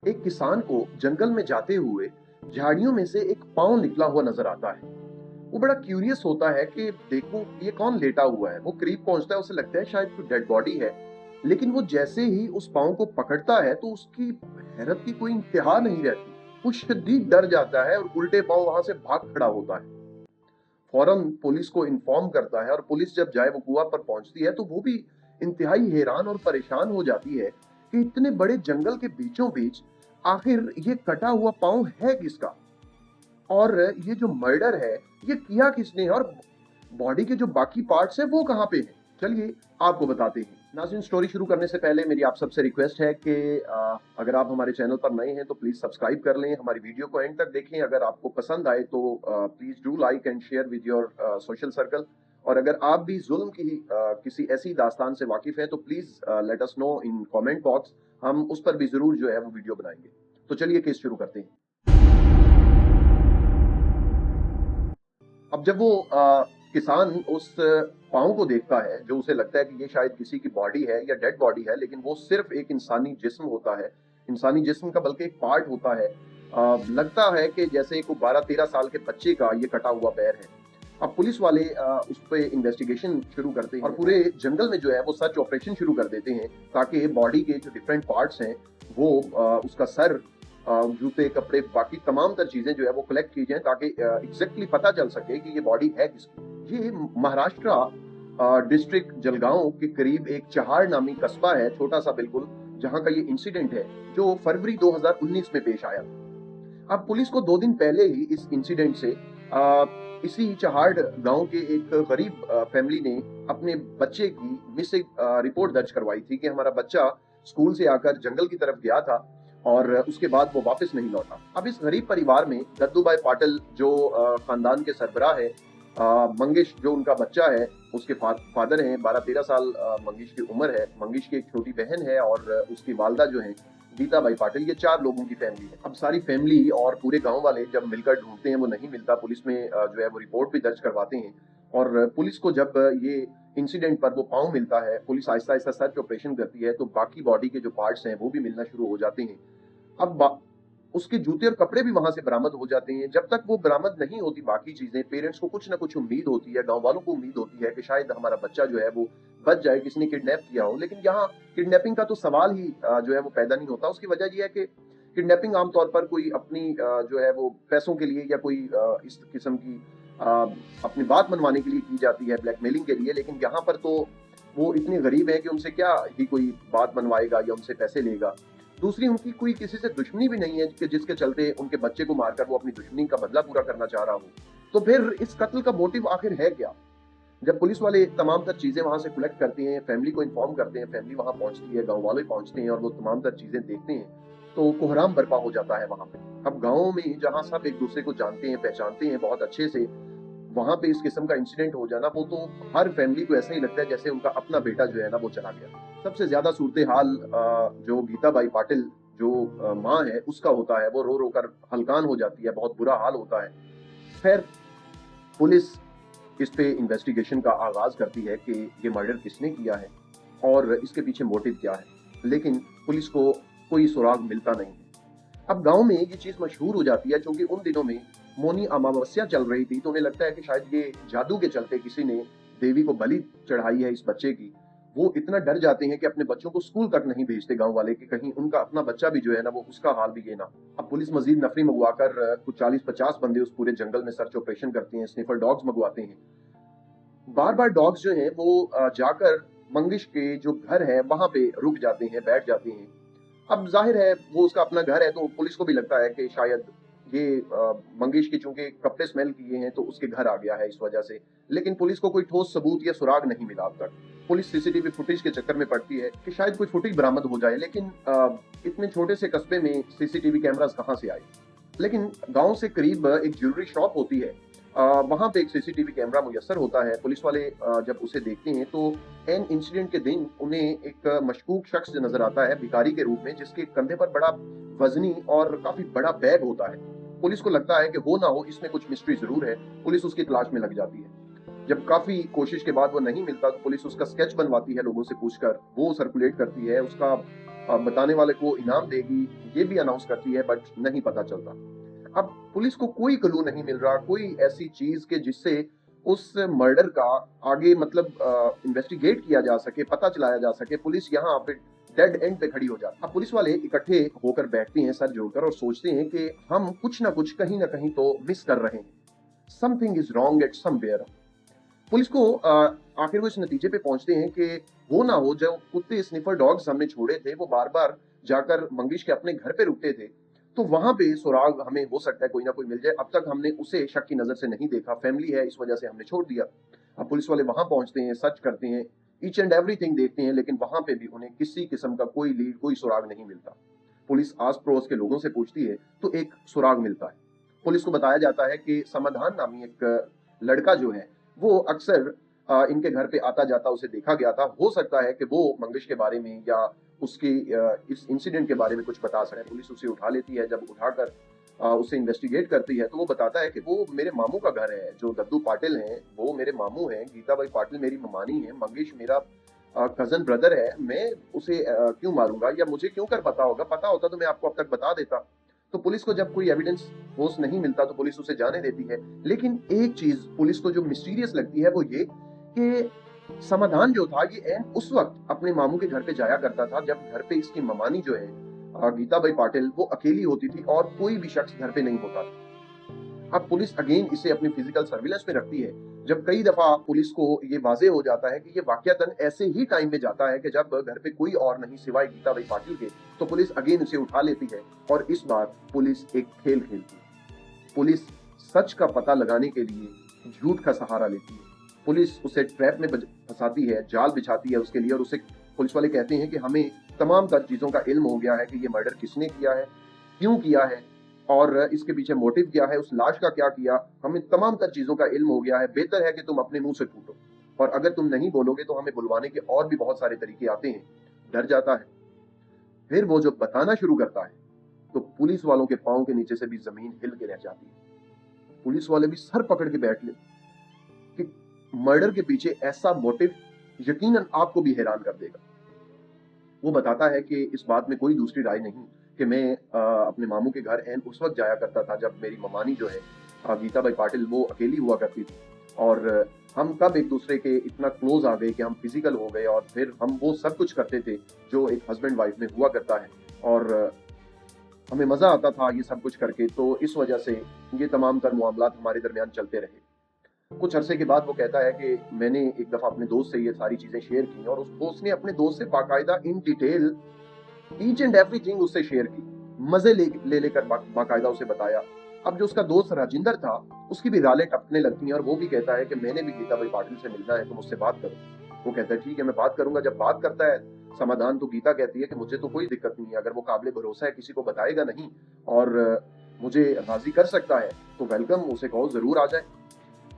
एक किसान को जंगल में जाते हुए झाड़ियों में से एक पाँव निकला हुआ नजर आता है। वो बड़ा क्यूरियस होता है कि देखो ये कौन लेटा हुआ है। वो करीब पहुंचता है, उसे लगता है शायद कोई डेड बॉडी है। लेकिन वो जैसे ही उस पाँव को पकड़ता है तो उसकी हैरत की कोई इंतहा नहीं रहती। वो शदीद डर जाता है और उल्टे पाँव वहां से भाग खड़ा होता है। फौरन पुलिस को इन्फॉर्म करता है और पुलिस जब जाए वो कुआं पर पहुंचती है तो वो भी इंतहाई हैरान और परेशान हो जाती है कि इतने बड़े जंगल के बीचों बीच आखिर ये कटा हुआ पाँव है किसका, और ये जो मर्डर है ये किया किसने, और बॉडी के जो बाकी पार्ट्स हैं वो कहाँ पे हैं। चलिए आपको बताते हैं। नाज़रीन, स्टोरी शुरू करने से पहले मेरी आप सबसे रिक्वेस्ट है कि अगर आप हमारे चैनल पर नए हैं तो प्लीज सब्सक्राइब कर लें, हमारी वीडियो को एंड तक देखें। अगर आपको पसंद आए तो please do like and share with your social circle. और अगर आप भी जुल्म की किसी ऐसी दास्तान से वाकिफ हैं तो please let us know in comment box. हम उस पर भी जरूर जो है वो वीडियो बनाएंगे। तो चलिए केस शुरू करते हैं। अब जब वो किसान उस पाँव को देखता है, जो उसे लगता है कि ये शायद किसी की बॉडी है या डेड बॉडी है, लेकिन वो सिर्फ एक इंसानी जिस्म होता है। इंसानी जिस्म का बल्कि एक पार्ट होता है। लगता है कि जैसे एक 12-13 साल के बच्चे का ये कटा हुआ पैर है। अब पुलिस वाले उस पे इन्वेस्टिगेशन शुरू करते हैं और पूरे जंगल में जो है वो सर्च ऑपरेशन शुरू कर देते हैं ताकि बॉडी के जो डिफरेंट पार्ट्स हैं वो उसका सर, जूते, कपड़े, बाकी तमाम तर चीजें जो है वो कलेक्ट की जाए ताकि एग्जैक्टली पता चल सके कि ये बॉडी है किसकी। ये महाराष्ट्र डिस्ट्रिक्ट जलगांव के करीब एक चहाड़ नामी कस्बा है, छोटा सा बिल्कुल, जहां का ये इंसिडेंट है जो फरवरी 2019 में पेश आया। अब पुलिस को 2 दिन पहले ही इस इंसिडेंट से इसी चहाड़ गांव के एक गरीब फैमिली ने अपने बच्चे की मिसिंग रिपोर्ट दर्ज करवाई थी कि हमारा बच्चा स्कूल से आकर जंगल की तरफ गया था और उसके बाद वो वापस नहीं लौटा। अब इस गरीब परिवार में दद्दूभाई पाटिल जो खानदान के सरबराह है, मंगेश जो उनका बच्चा है, उसके फादर हैं, 12-13 साल मंगेश की उम्र है, मंगेश की एक छोटी बहन है और उसकी वालदा जो है गीताबाई पाटिल। ये 4 लोगों की फैमिली है। अब सारी फैमिली और पूरे गांव वाले जब मिलकर ढूंढते हैं, वो नहीं मिलता, पुलिस में जो है वो रिपोर्ट भी दर्ज करवाते हैं। और पुलिस को जब ये इंसिडेंट पर वो पाँव मिलता है, police Aahista Aahista search operation करती है तो बाकी बॉडी के जो पार्ट्स हैं वो भी मिलना शुरू हो जाते हैं। अब उसके जूते और कपड़े भी वहां से बरामद हो जाते हैं। जब तक वो बरामद नहीं होती बाकी चीजें, पेरेंट्स को कुछ ना कुछ उम्मीद होती है, गांव वालों को उम्मीद होती है कि शायद हमारा बच्चा जो है वो बच जाए, किसी ने किडनैप किया हो। लेकिन यहाँ किडनैपिंग का तो सवाल ही जो है वो पैदा नहीं होता। उसकी वजह यह है कि किडनैपिंग आमतौर पर कोई अपनी जो है वो पैसों के लिए या कोई इस किस्म की अपनी बात मनवाने के लिए की जाती है, ब्लैकमेलिंग के लिए। लेकिन यहाँ पर तो वो इतने गरीब है कि उनसे क्या ही कोई बात मनवाएगा या उनसे पैसे लेगा। दूसरी, उनकी कोई किसी से दुश्मनी भी नहीं है कि जिसके चलते उनके बच्चे को मारकर वो अपनी दुश्मनी का बदला पूरा करना चाह रहा हो। तो फिर इस कत्ल का मोटिव आखिर है क्या? जब पुलिस वाले तमाम तर चीजें वहां से कलेक्ट करते हैं, फैमिली को इन्फॉर्म करते हैं, फैमिली वहां पहुंचती है, गांव वाले पहुंचते हैं और वो तमाम तर चीजें देखते हैं, तो कोहराम बर्पा हो जाता है वहां पे। अब गाँव में जहां सब एक दूसरे को जानते हैं, पहचानते हैं बहुत अच्छे से, वहां पे इस किस्म का इंसिडेंट हो जाना, वो तो हर फैमिली को ऐसा ही लगता है जैसे उनका अपना बेटा जो है ना वो चला गया। सबसे ज्यादा सूरत हाल जो गीताबाई पाटिल जो माँ है उसका होता है। वो रो रो कर हलकान हो जाती है, बहुत बुरा हाल होता है। खैर, पुलिस इस पे इन्वेस्टिगेशन का आगाज करती है कि ये मर्डर किसने किया है और इसके पीछे मोटिव क्या है। लेकिन पुलिस को कोई सुराग मिलता नहीं है। अब गांव में ये चीज मशहूर हो जाती है, क्योंकि उन दिनों में मौनी अमावस्या चल रही थी, तो उन्हें लगता है कि शायद ये जादू के चलते किसी ने देवी को बलि चढ़ाई है इस बच्चे की। वो इतना डर जाते हैं कि अपने बच्चों को स्कूल तक नहीं भेजते गांव वाले, कि कहीं उनका अपना बच्चा भी जो है ना वो उसका हाल भी ये ना। अब पुलिस मजीद नफरी मंगवाकर कुछ 40-50 बंदे उस पूरे जंगल में सर्च ऑपरेशन करते हैं, स्निफर डॉग्स मंगवाते हैं। बार बार डॉग्स जो हैं वो जाकर मंगिश के जो घर है वहां पे रुक जाते हैं, बैठ जाते हैं। अब जाहिर है वो उसका अपना घर है, तो पुलिस को भी लगता है कि शायद ये मंगेश के चूंकि कपड़े स्मेल किए हैं तो उसके घर आ गया है इस वजह से। लेकिन पुलिस को कोई ठोस सबूत या सुराग नहीं मिला अब तक। पुलिस सीसीटीवी फुटेज के चक्कर में पड़ती है कि शायद कोई फुटेज बरामद हो जाए, लेकिन इतने छोटे से कस्बे में सीसीटीवी कैमरास कहाँ से आए। लेकिन गांव से करीब एक ज्वेलरी शॉप होती है, वहां पे एक सीसीटीवी कैमरा मुयस्सर होता है। पुलिस वाले जब उसे देखते हैं तो एन इंसिडेंट के दिन उन्हें एक मशकूक शख्स नजर आता है भिखारी के रूप में, जिसके कंधे पर बड़ा वजनी और काफी बड़ा बैग होता है। पुलिस को लगता है कि हो ना हो इसमें कुछ मिस्ट्री जरूर है। पुलिस उसकी तलाश में लग जाती है। जब काफी कोशिश के बाद वो नहीं मिलता तो पुलिस उसका स्केच बनवाती है लोगों से पूछकर, वो सर्कुलेट करती है। उसका बताने वाले को इनाम देगी, ये भी अनाउंस करती है, बट नहीं पता चलता। अब पुलिस को कोई क्लू नहीं मिल रहा, कोई ऐसी चीज के जिससे उस मर्डर का आगे मतलब इन्वेस्टिगेट किया जा सके, पता चलाया जा सके। पुलिस यहाँ पे डेड एंड पे खड़ी हो जाती। अब पुलिस वाले इकट्ठे होकर बैठते हैं सर जोड़कर और सोचते हैं कि हम कुछ ना कुछ कहीं ना कहीं तो मिस कर रहे हैं, something is wrong at somewhere. Police को आखिर वो इस नतीजे पे पहुंचते हैं कि वो ना हो, जो कुत्ते स्निफर डॉग्स हमने छोड़े थे वो बार बार जाकर मंगिश के अपने घर पे रुकते थे, तो वहां पे सुराग हमें हो सकता है कोई ना कोई मिल जाए। अब तक हमने उसे शक की नजर से नहीं देखा, फैमिली है इस वजह से हमने छोड़ दिया। अब पुलिस वाले वहां पहुंचते हैं, सर्च करते हैं, ईच एंड एवरीथिंग देखते हैं, लेकिन वहां पे भी उन्हें किसी किस्म का कोई लीड, कोई सुराग नहीं मिलता। पुलिस आस पड़ोस के लोगों से पूछती है तो एक सुराग मिलता है। पुलिस को बताया जाता है कि समाधान नामी एक लड़का जो है वो अक्सर इनके घर पे आता जाता, उसे देखा गया था। हो सकता है कि वो मंगिश के बारे में या उसकी इस इंसिडेंट के बारे में कुछ बता सके। पुलिस उसे उठा लेती है, जब उठाकर उसे इन्वेस्टिगेट करती है तो वो बताता है कि वो मेरे मामू का घर है, जो दद्दू पाटिल हैं वो मेरे मामू हैं, गीता बाई पाटिल मेरी ममानी है, मंगिश मेरा कजन ब्रदर है। मैं उसे क्यों मारूंगा, या मुझे क्यों कर पता होगा, पता होता तो मैं आपको अब तक बता देता। तो पुलिस को जब कोई एविडेंस ठोस नहीं मिलता तो पुलिस उसे जाने देती है। लेकिन एक चीज पुलिस को जो मिस्टीरियस लगती है वो ये कि समाधान जो था ये उस वक्त अपने मामू के घर पे जाया करता था जब घर पे इसकी ममानी जो है गीताबाई पाटिल वो अकेली होती थी और कोई भी शख्स घर पे नहीं होता था। अब पुलिस अगेन इसे अपनी फिजिकल सर्विलेंस में रखती है, जब कई दफा पुलिस को ये वाजे हो जाता है कि ये वाकयातन ऐसे ही टाइम में जाता है कि जब घर पे कोई और नहीं सिवाय गीताबाई पाटिल के, तो पुलिस अगेन उसे उठा लेती है और इस बार पुलिस एक खेल खेलती है। पुलिस सच का पता लगाने के लिए झूठ का सहारा लेती है। पुलिस उसे ट्रैप में फंसाती है, जाल बिछाती है उसके लिए, और उसे पुलिस वाले कहते हैं कि हमें तमाम तर चीजों का इल्म हो गया है कि ये मर्डर किसने किया है, क्यों किया है, और इसके पीछे मोटिव क्या है, उस लाश का क्या किया, हमें तमाम तर चीजों का इल्म हो गया है। बेहतर है कि तुम अपने मुंह से फूटो, और अगर तुम नहीं बोलोगे तो हमें बुलवाने के और भी बहुत सारे तरीके आते हैं। डर जाता है। फिर वो जब बताना शुरू करता है तो पुलिस वालों के पांव के नीचे से भी जमीन हिल के रह जाती है। पुलिस वाले भी सर पकड़ के बैठ ले कि मर्डर के पीछे ऐसा मोटिव यकीनन आपको भी हैरान कर देगा। वो बताता है कि इस बात में कोई दूसरी राय नहीं कि मैं अपने मामू के घर एन उस वक्त जाया करता था जब मेरी ममानी जो है गीताबाई पाटिल वो अकेली हुआ करती थी, और हम कब एक दूसरे के इतना क्लोज आ गए कि हम फिजिकल हो गए, और फिर हम वो सब कुछ करते थे जो एक हस्बैंड वाइफ में हुआ करता है, और हमें मजा आता था ये सब कुछ करके। तो इस वजह से ये तमाम तर मामलात हमारे दरमियान चलते रहे। कुछ अरसे के बाद वो कहता है कि मैंने एक दफा अपने दोस्त से ये सारी चीजें शेयर की, और उसने अपने दोस्त से बाकायदा in detail each and everything उससे शेयर की, मजे लेकर बाकायदा उसे बताया। अब जो उसका दोस्त राजिंदर था उसकी भी रालें टपकने लगती हैं, और वो भी कहता है कि मैंने भी गीताबाई पाटिल से मिलना है, तुम उससे बात करो। वो कहता है ठीक है मैं बात करूंगा। जब बात करता है समाधान, तो गीता कहती है कि मुझे तो कोई दिक्कत नहीं है, अगर वो काबिल भरोसा है, किसी को बताएगा नहीं और मुझे राजी कर सकता है तो वेलकम, उसे कहो जरूर आ जाए।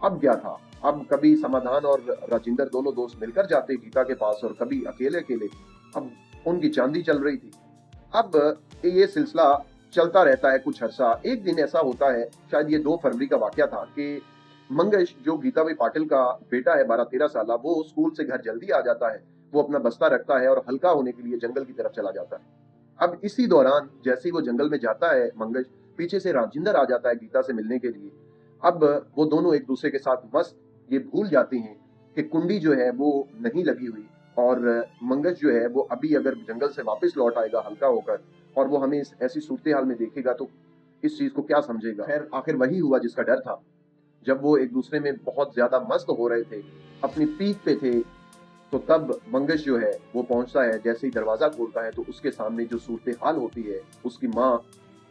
अब क्या था, अब कभी समाधान और राजिंदर दोनों दोस्त मिलकर जाते गीता के पास, और कभी अकेले अकेले। अब उनकी चांदी चल रही थी। अब ये सिलसिला चलता रहता है कुछ अरसा। एक दिन ऐसा होता है, शायद ये 2 फरवरी का वाकया था, कि मंगेश जो गीताबाई पाटिल का बेटा है 12-13 साल, वो स्कूल से घर जल्दी आ जाता है। वो अपना बस्ता रखता है और हल्का होने के लिए जंगल की तरफ चला जाता है। अब इसी दौरान जैसे ही वो जंगल में जाता है मंगेश, पीछे से राजिंदर आ जाता है गीता से मिलने के लिए। अब वो दोनों एक दूसरे के साथ मस्त ये भूल जाते हैं कि कुंडी जो है वो नहीं लगी हुई, और मंगेश जो है वो अभी अगर जंगल से वापस लौट आएगा हल्का होकर, और वो हमें ऐसी सूरत हाल में देखेगा तो इस चीज को क्या समझेगा। खैर आखिर वही हुआ जिसका डर था। जब वो एक दूसरे में बहुत ज्यादा मस्त हो रहे थे, अपनी पीक पे थे, तो तब मंगेश जो है वो पहुंचता है। जैसे ही दरवाजा खोलता है तो उसके सामने जो सूरत हाल होती है, उसकी माँ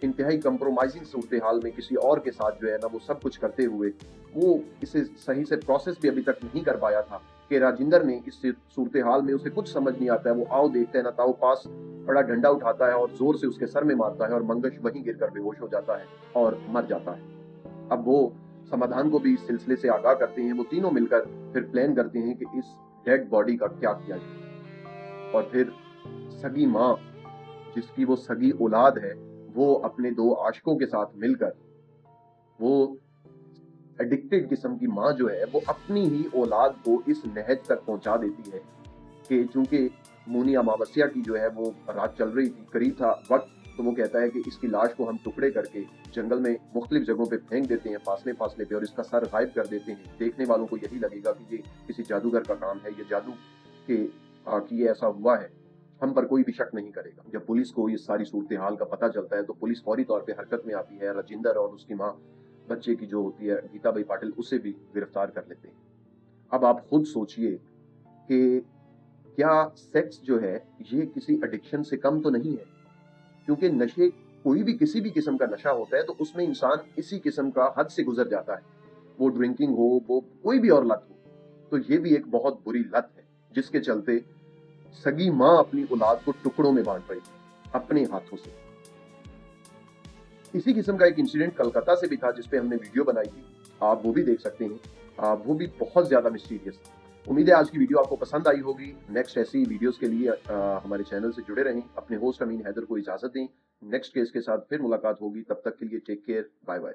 इंतहाई कंप्रोमाइजिंग सूरत हाल में किसी और के साथ जो है ना वो सब कुछ करते हुए, वो इसे सही से प्रोसेस भी अभी तक नहीं कर पाया था कि राजिंदर ने इस सूरत हाल में, उसे कुछ समझ नहीं आता है। वो आओ देखता है ना ताओ पास बड़ा डंडा उठाता है और जोर से उसके सर में मारता है, और मंगेश वहीं गिरकर बेहोश हो जाता है और मर जाता है। अब वो समाधान को भी इस सिलसिले से आगाह करते हैं। वो तीनों मिलकर फिर प्लान करते हैं कि इस डेड बॉडी का क्या किया जाए, और फिर सगी माँ, जिसकी वो सगी औलाद है, वो अपने 2 आशिकों के साथ मिलकर, वो एडिक्टेड किस्म की माँ जो है वो अपनी ही औलाद को इस नहज तक पहुंचा देती है कि चूंकि मुनी अमावस्या की जो है वो रात चल रही थी, करीब था वक्त, तो वो कहता है कि इसकी लाश को हम टुकड़े करके जंगल में मुख्तलिफ जगहों पे फेंक देते हैं फासले फासले पे, और इसका सर गायब कर देते हैं। देखने वालों को यही लगेगा कि ये किसी जादूगर का काम है, ये जादू के कि ये ऐसा हुआ है, हम पर कोई भी शक नहीं करेगा। जब पुलिस को इस सारी सूरत हाल का पता चलता है तो पुलिस फौरी तौर पे हरकत में आती है। राजिंदर और उसकी माँ बच्चे की जो होती है गीताबाई पाटिल, उसे भी गिरफ्तार कर लेते हैं। अब आप खुद सोचिए कि क्या सेक्स जो है ये किसी एडिक्शन से कम तो नहीं है? क्योंकि नशे, कोई भी किसी भी किस्म का नशा होता है तो उसमें इंसान इसी किस्म का हद से गुजर जाता है, वो ड्रिंकिंग हो, वो कोई भी और लत हो। तो ये भी एक बहुत बुरी लत है जिसके चलते सगी माँ अपनी औलाद को टुकड़ों में बांट रही थी अपने हाथों से। इसी किस्म का एक इंसिडेंट कलकत्ता से भी था जिसपे हमने वीडियो बनाई थी, आप वो भी देख सकते हैं। वो भी बहुत ज्यादा मिस्टीरियस था। उम्मीद है आज की वीडियो आपको पसंद आई होगी। नेक्स्ट ऐसी वीडियोस के लिए हमारे चैनल से जुड़े रहें। अपने होस्ट अमीन हैदर को इजाजत दें। नेक्स्ट केस के साथ फिर मुलाकात होगी, तब तक के लिए टेक केयर, बाय बाय।